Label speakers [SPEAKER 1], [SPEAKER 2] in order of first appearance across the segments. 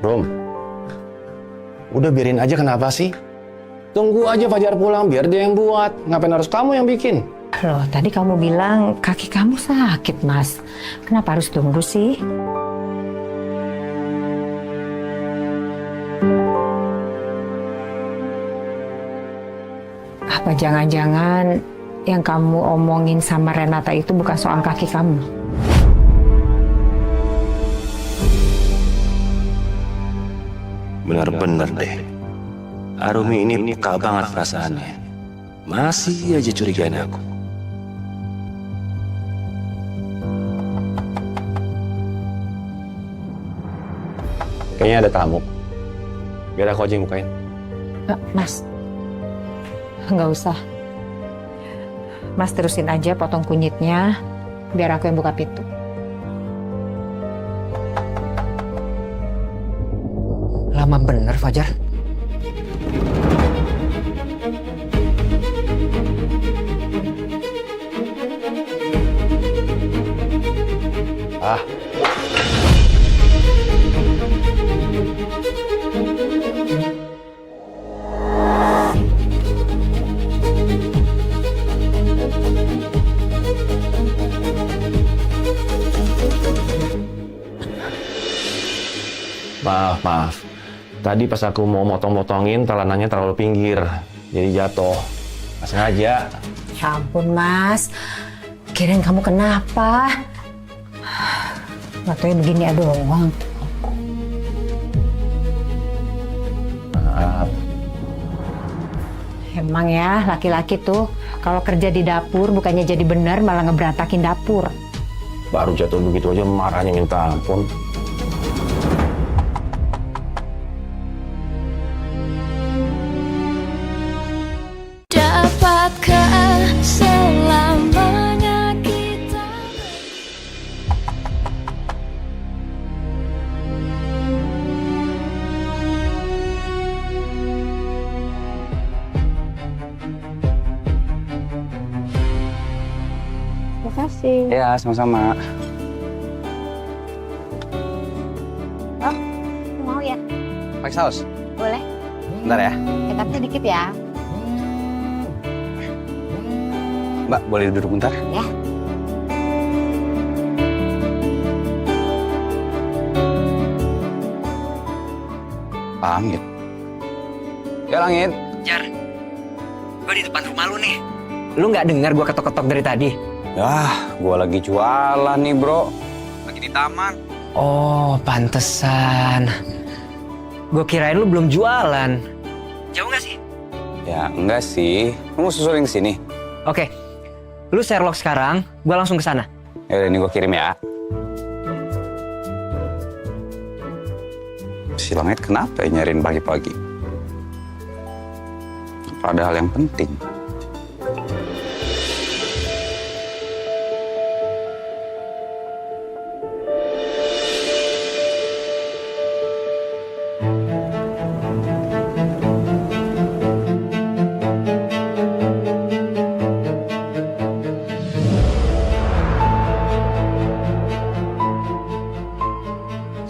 [SPEAKER 1] Rom, udah biarin aja, kenapa sih? Tunggu aja Fajar pulang, biar dia yang buat. Ngapain harus kamu yang bikin?
[SPEAKER 2] Loh, tadi kamu bilang kaki kamu sakit, Mas. Kenapa harus tunggu sih? Apa jangan-jangan yang kamu omongin sama Renata itu bukan soal kaki kamu?
[SPEAKER 1] Bener-bener deh. Arumi ini peka banget perasaannya. Masih aja curigain aku. Kayaknya ada tamu. Biar aku aja yang bukain.
[SPEAKER 2] Mas, nggak usah. Mas terusin aja potong kunyitnya, biar aku yang buka pintu.
[SPEAKER 3] Lama bener, Fajar.
[SPEAKER 1] Ah. Maaf. Tadi pas aku mau motong-motongin, telanannya terlalu pinggir. Jadi jatuh. Nggak sengaja.
[SPEAKER 2] Ya ampun, Mas. Kirain kamu kenapa? Waktunya begini doang.
[SPEAKER 1] Maaf.
[SPEAKER 2] Emang ya, laki-laki tuh kalau kerja di dapur bukannya jadi benar malah ngeberantakin dapur.
[SPEAKER 1] Baru jatuh begitu aja marahnya minta ampun.
[SPEAKER 4] Dapatkah selamanya kita
[SPEAKER 2] Terima kasih.
[SPEAKER 3] Ya, sama-sama.
[SPEAKER 2] Oh, mau ya?
[SPEAKER 3] Pakai saus?
[SPEAKER 2] Boleh.
[SPEAKER 3] Bentar ya.
[SPEAKER 2] Kecapnya dikit ya.
[SPEAKER 3] Mbak, boleh duduk bentar?
[SPEAKER 2] Ya.
[SPEAKER 3] Pak Langit. Ya, Langit.
[SPEAKER 5] Jar, gue di depan rumah lu nih. Lu nggak dengar gue ketok-ketok dari tadi?
[SPEAKER 3] Yah, gua lagi jualan nih, bro. Lagi di taman.
[SPEAKER 5] Oh, pantesan. Gue kirain lu belum jualan. Jauh nggak sih?
[SPEAKER 3] Ya, enggak sih. Kamu susulin ke sini.
[SPEAKER 5] Oke, lu Sherlock sekarang, gue langsung ke sana.
[SPEAKER 3] Ya, ini gua kirim ya. Si Langit kenapa ya nyariin pagi-pagi? Apa ada hal yang penting?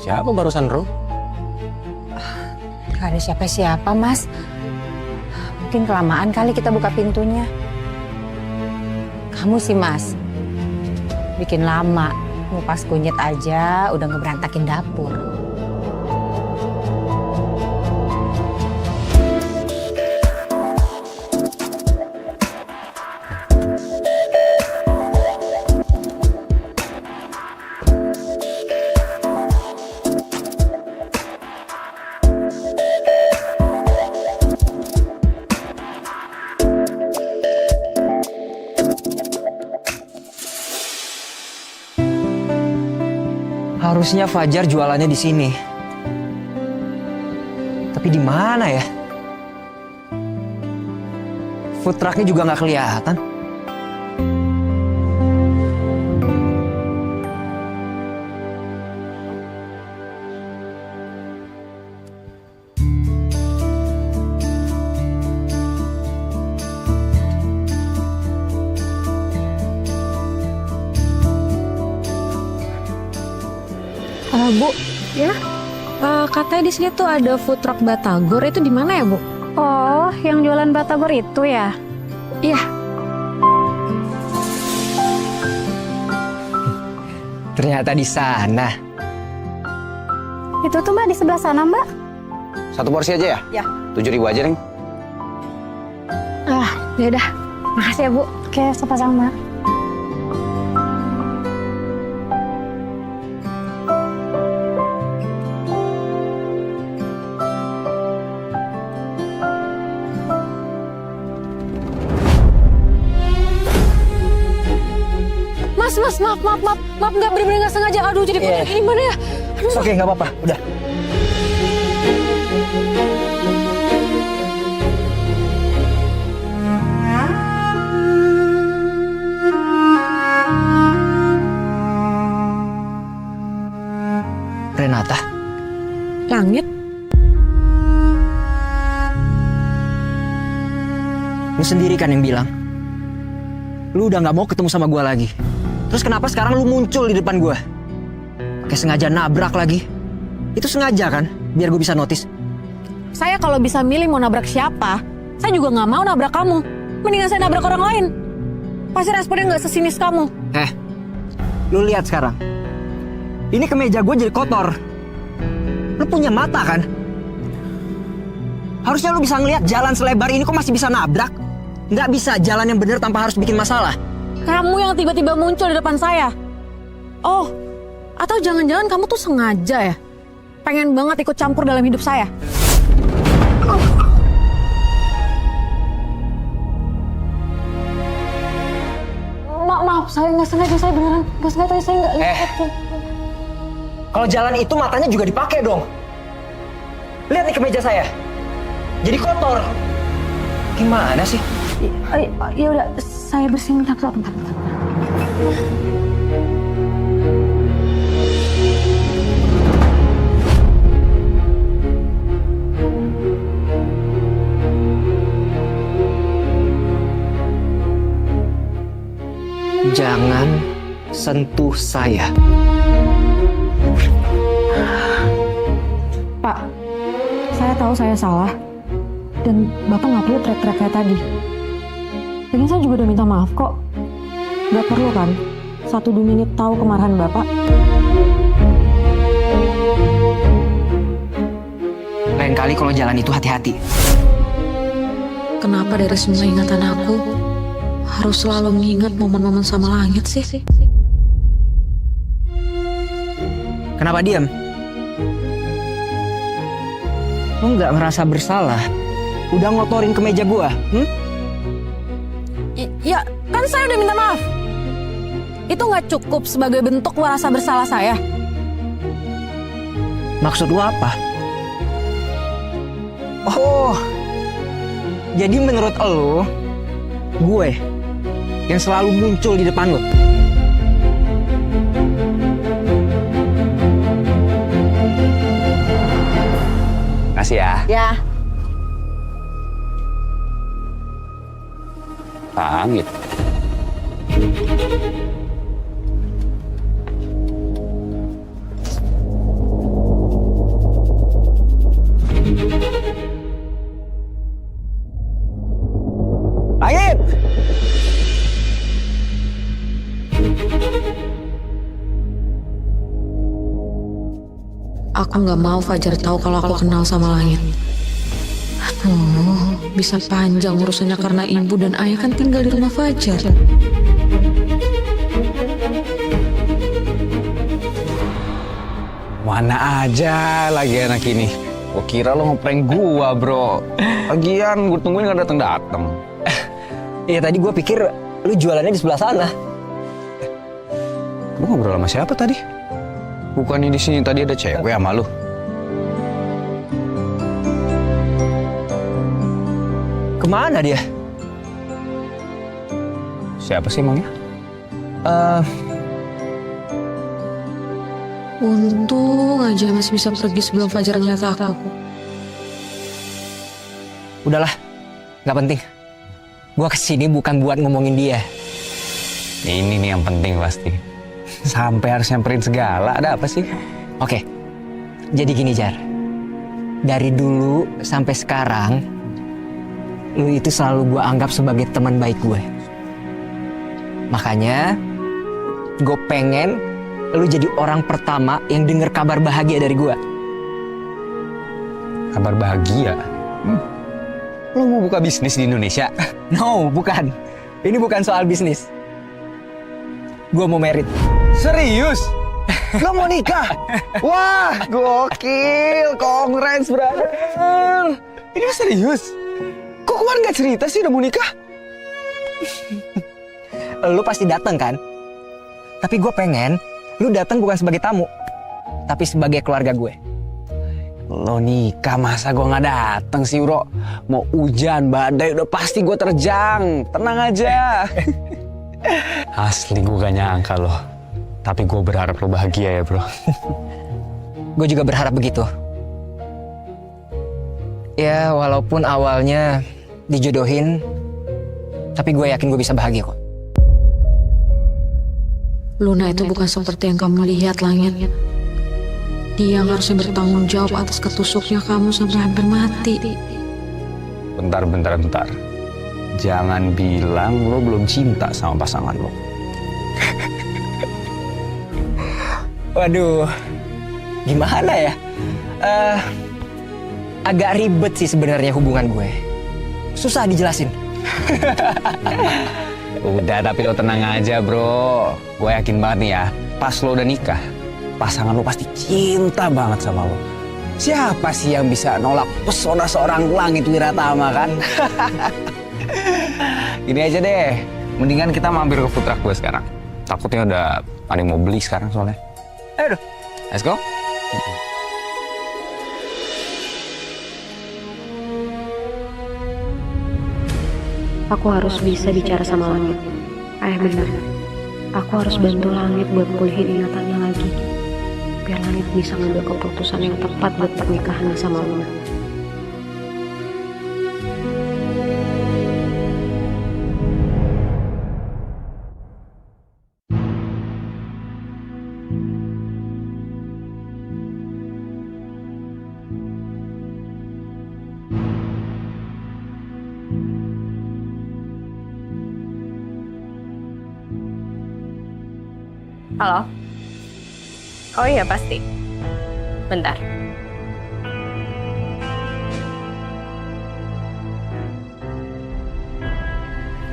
[SPEAKER 1] Siapa barusan, Rom?
[SPEAKER 2] Gak ada siapa-siapa, Mas. Mungkin kelamaan kali kita buka pintunya. Kamu sih, Mas. Bikin lama. Ngupas kunyit aja udah ngeberantakin dapur.
[SPEAKER 5] Harusnya Fajar jualannya di sini. Tapi di mana ya? Food trucknya juga nggak kelihatan.
[SPEAKER 2] Bu, ya? Katanya di sini tuh ada food truck Batagor, itu di mana ya, Bu?
[SPEAKER 4] Oh, yang jualan Batagor itu ya?
[SPEAKER 2] Iya.
[SPEAKER 5] Ternyata di sana.
[SPEAKER 4] Itu tuh Mbak di sebelah sana Mbak.
[SPEAKER 3] Satu porsi aja ya?
[SPEAKER 2] Ya.
[SPEAKER 3] 7.000 aja, Neng.
[SPEAKER 2] Ya udah. Makasih ya, Bu.
[SPEAKER 4] Oke, sama-sama.
[SPEAKER 2] Mas, maaf, nggak bener-bener nggak sengaja. Aduh, jadi gimana ya? Aduh.
[SPEAKER 5] Oke, nggak apa-apa. Udah. Renata,
[SPEAKER 2] Langit?
[SPEAKER 5] lu sendiri kan yang bilang lu udah nggak mau ketemu sama gua lagi. Terus kenapa sekarang lu muncul di depan gua? Kayak sengaja nabrak lagi. Itu sengaja kan? Biar gue bisa notice.
[SPEAKER 2] Saya kalau bisa milih mau nabrak siapa, saya juga nggak mau nabrak kamu. Mendingan saya nabrak orang lain. Pasti responnya nggak sesinis kamu.
[SPEAKER 5] Lu lihat sekarang. Ini kemeja gue jadi kotor. Lu punya mata kan? Harusnya lu bisa ngelihat jalan selebar ini kok masih bisa nabrak. Nggak bisa jalan yang bener tanpa harus bikin masalah.
[SPEAKER 2] Kamu yang tiba-tiba muncul di depan saya. Oh, atau jangan-jangan kamu tuh sengaja ya? Pengen banget ikut campur dalam hidup saya. Maaf, saya nggak sengaja, saya beneran nggak sengaja, saya nggak lihat.
[SPEAKER 5] Kalau jalan itu matanya juga dipakai dong. Lihat nih kemeja saya. Jadi kotor. Gimana sih?
[SPEAKER 4] Ya udah, saya bersihin bentar.
[SPEAKER 5] Jangan sentuh saya.
[SPEAKER 4] Pak, saya tahu saya salah. Dan Bapak nggak perlu teriak-teriak kayak tadi. Lagian saya juga udah minta maaf kok. Gak perlu kan 1-2 menit tahu kemarahan Bapak.
[SPEAKER 5] Lain kali kalau jalan itu hati-hati.
[SPEAKER 2] Kenapa dari semua ingatan aku harus selalu mengingat momen-momen sama langit sih?
[SPEAKER 5] Kenapa diam? Lu nggak ngerasa bersalah? Udah ngotorin kemeja gua,
[SPEAKER 2] Ya, kan saya udah minta maaf. Itu nggak cukup sebagai bentuk rasa bersalah saya.
[SPEAKER 5] Maksud lu apa? Oh, jadi menurut lu, gue yang selalu muncul di depan lu.
[SPEAKER 3] Kasih ya.
[SPEAKER 2] Ya.
[SPEAKER 3] Langit. Langit.
[SPEAKER 2] Aku nggak mau Fajar tahu kalau aku kenal sama Langit. Aduh, bisa panjang urusannya karena ibu dan ayah kan tinggal di rumah Fajar.
[SPEAKER 3] Mana aja lagi anak ini. Gua kira lo ngeprank gua, bro. Lagian gue tungguin nggak datang.
[SPEAKER 5] Iya tadi gue pikir lu jualannya di sebelah sana.
[SPEAKER 3] Lu ngobrol sama siapa tadi? Bukannya di sini tadi ada cewek sama lu?
[SPEAKER 5] Kemana dia?
[SPEAKER 3] Siapa sih emangnya?
[SPEAKER 2] Untung aja masih bisa pergi sebelum Fajar ngeliat aku.
[SPEAKER 5] Udahlah, nggak penting. Gua kesini bukan buat ngomongin dia.
[SPEAKER 3] Ini nih yang penting pasti. Sampai harus nyamperin segala, ada apa sih?
[SPEAKER 5] Oke, Jadi gini Jar, dari dulu sampai sekarang, lu itu selalu gue anggap sebagai teman baik gue. Makanya, gue pengen lu jadi orang pertama yang denger kabar bahagia dari gue.
[SPEAKER 3] Kabar bahagia? Lo mau buka bisnis di Indonesia?
[SPEAKER 5] No, bukan. Ini bukan soal bisnis. Gue mau merit.
[SPEAKER 3] Serius? Lo mau nikah? Wah, gokil. Congrats, brother. Ini mah serius? Kok kemarin gak cerita sih udah mau nikah?
[SPEAKER 5] Lu pasti datang kan? Tapi gue pengen lu datang bukan sebagai tamu, tapi sebagai keluarga gue.
[SPEAKER 3] Lo nikah masa gue gak datang sih, bro? Mau hujan, badai, udah pasti gue terjang. Tenang aja. Asli gue gak nyangka loh. Tapi gue berharap lo bahagia ya, bro.
[SPEAKER 5] Gue juga berharap begitu. Ya, walaupun awalnya dijodohin, tapi gue yakin gue bisa bahagia kok.
[SPEAKER 4] Luna itu bukan seperti yang kamu lihat, Langit. Dia yang harusnya bertanggung jawab atas ketusuknya kamu sampai hampir mati.
[SPEAKER 3] Bentar. Jangan bilang lo belum cinta sama pasangan lo.
[SPEAKER 5] Waduh, gimana ya? Agak ribet sih sebenarnya hubungan gue. Susah dijelasin.
[SPEAKER 3] Udah, tapi lo tenang aja, bro. Gue yakin banget nih ya, pas lo udah nikah, pasangan lo pasti cinta banget sama lo. Siapa sih yang bisa nolak pesona seorang Langit Wiratama kan? Gini aja deh, mendingan kita mampir ke food truck gue sekarang. Takutnya ada yang mau beli sekarang soalnya.
[SPEAKER 5] Aduh,
[SPEAKER 3] Let's go.
[SPEAKER 4] Aku harus bisa bicara sama Langit. Ayah benar. Aku harus bantu Langit buat pulihin ingatannya lagi. Biar Langit bisa ngambil keputusan yang tepat buat pernikahan sama Luna.
[SPEAKER 6] Halo? Oh iya, pasti. Bentar.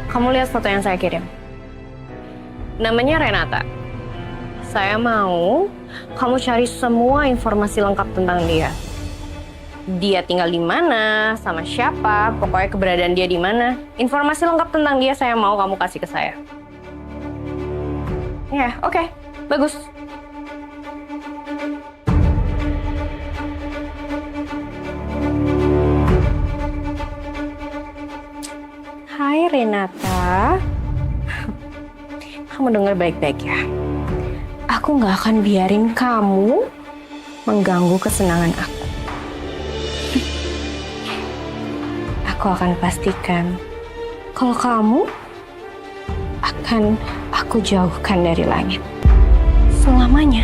[SPEAKER 6] Kamu lihat foto yang saya kirim? Namanya Renata. Saya mau kamu cari semua informasi lengkap tentang dia. Dia tinggal di mana, sama siapa, pokoknya keberadaan dia di mana. Informasi lengkap tentang dia saya mau kamu kasih ke saya. Ya, oke. Bagus. Hai Renata. Kamu dengar baik-baik ya. Aku nggak akan biarin kamu mengganggu kesenangan aku. Aku akan pastikan kalau kamu akan aku jauhkan dari Langit selamanya.